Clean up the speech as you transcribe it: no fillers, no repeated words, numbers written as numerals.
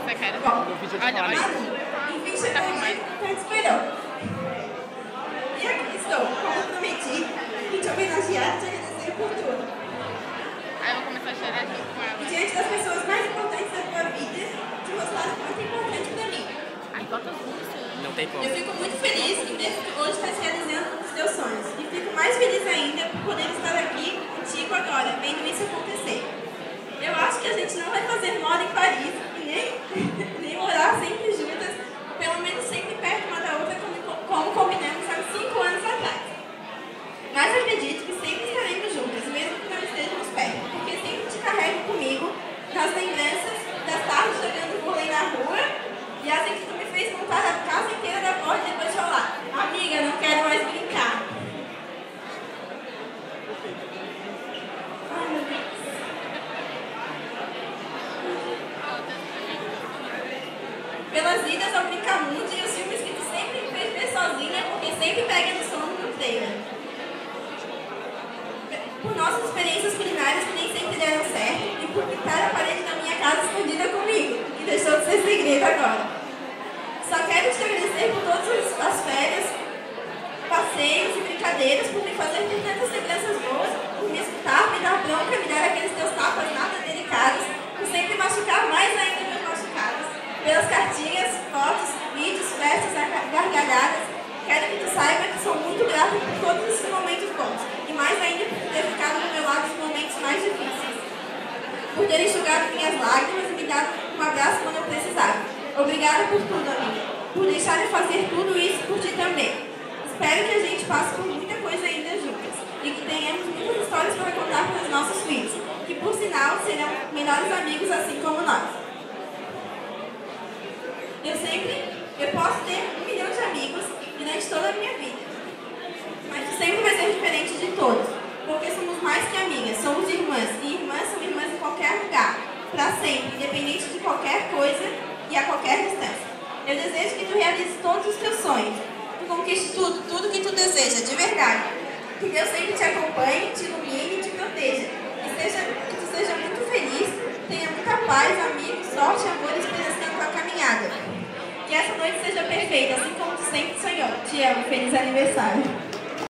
Você quer? Bom, No vídeo de olha, falar enfim, chegou o dia que tanto esperou. E aqui estou, como prometi, e te homenagear e te agradecer por tudo. Aí eu vou começar a chorar aqui com ela. E diante das pessoas mais importantes da tua vida, te mostrar muito importante pra mim. Ai, bota as músicas. Não tem como. Eu fico muito feliz em ver que hoje estás realizando os teus sonhos. E fico mais feliz ainda por poder estar aqui contigo agora, vendo isso acontecer. Eu acho que a gente não vai fazer moda em Paris e nem morar sempre juntas, ou pelo menos sempre perto uma da outra, como combinamos há 5 anos atrás. Mas acredito que sempre estaremos juntas, mesmo que não estejamos perto, porque sempre te carrego comigo nas lembranças das tardes jogando vôlei na rua e as em que tu me fez montar a casa inteira da porta e depois falar: amiga, não quero mais brincar. Ai, meu Deus. Pelas idas ao Brincamundo e os filmes que tu sempre me fez ver sozinha, porque sempre pega no sono no trailer. Por nossas experiências culinárias que nem sempre deram certo, e por pintar a parede da minha casa escondida comigo, que deixou de ser segredo agora. Só quero te agradecer por todas as férias, passeios e brincadeiras, por me fazer ter tantas lembranças boas, por me escutar, me dar bronca, me dar aqueles teus tapas nada delicados, por sempre machucar mais ainda meus machucados. Pelas cartinhas, fotos, vídeos, festas, gargalhadas, quero que tu saiba que sou muito grata por todos esses momentos bons, e mais ainda por ter ficado do meu lado nos momentos mais difíceis, por ter enxugado minhas lágrimas e me dado um abraço quando eu precisava. Obrigada por tudo, amiga, por deixar de fazer tudo isso por ti também. Espero que a gente passe por muita coisa ainda juntas, e que tenhamos muitas histórias para contar para os nossos filhos, que por sinal serão melhores amigos assim como nós. Eu posso ter 1 milhão de amigos durante toda a minha vida, mas tu sempre vai ser diferente de todos, porque somos mais que amigas, somos irmãs, e irmãs são irmãs em qualquer lugar, para sempre, independente de qualquer coisa e a qualquer distância. Eu desejo que tu realizes todos os teus sonhos, tu conquiste tudo que tu deseja, de verdade. Que Deus sempre te acompanhe, te ilumine e te proteja, que tu seja muito feliz, tenha muita paz, amigos, sorte, amor e esperança na tua caminhada. Que essa noite seja perfeita, assim como tu sempre sonhou. Te amo, feliz aniversário.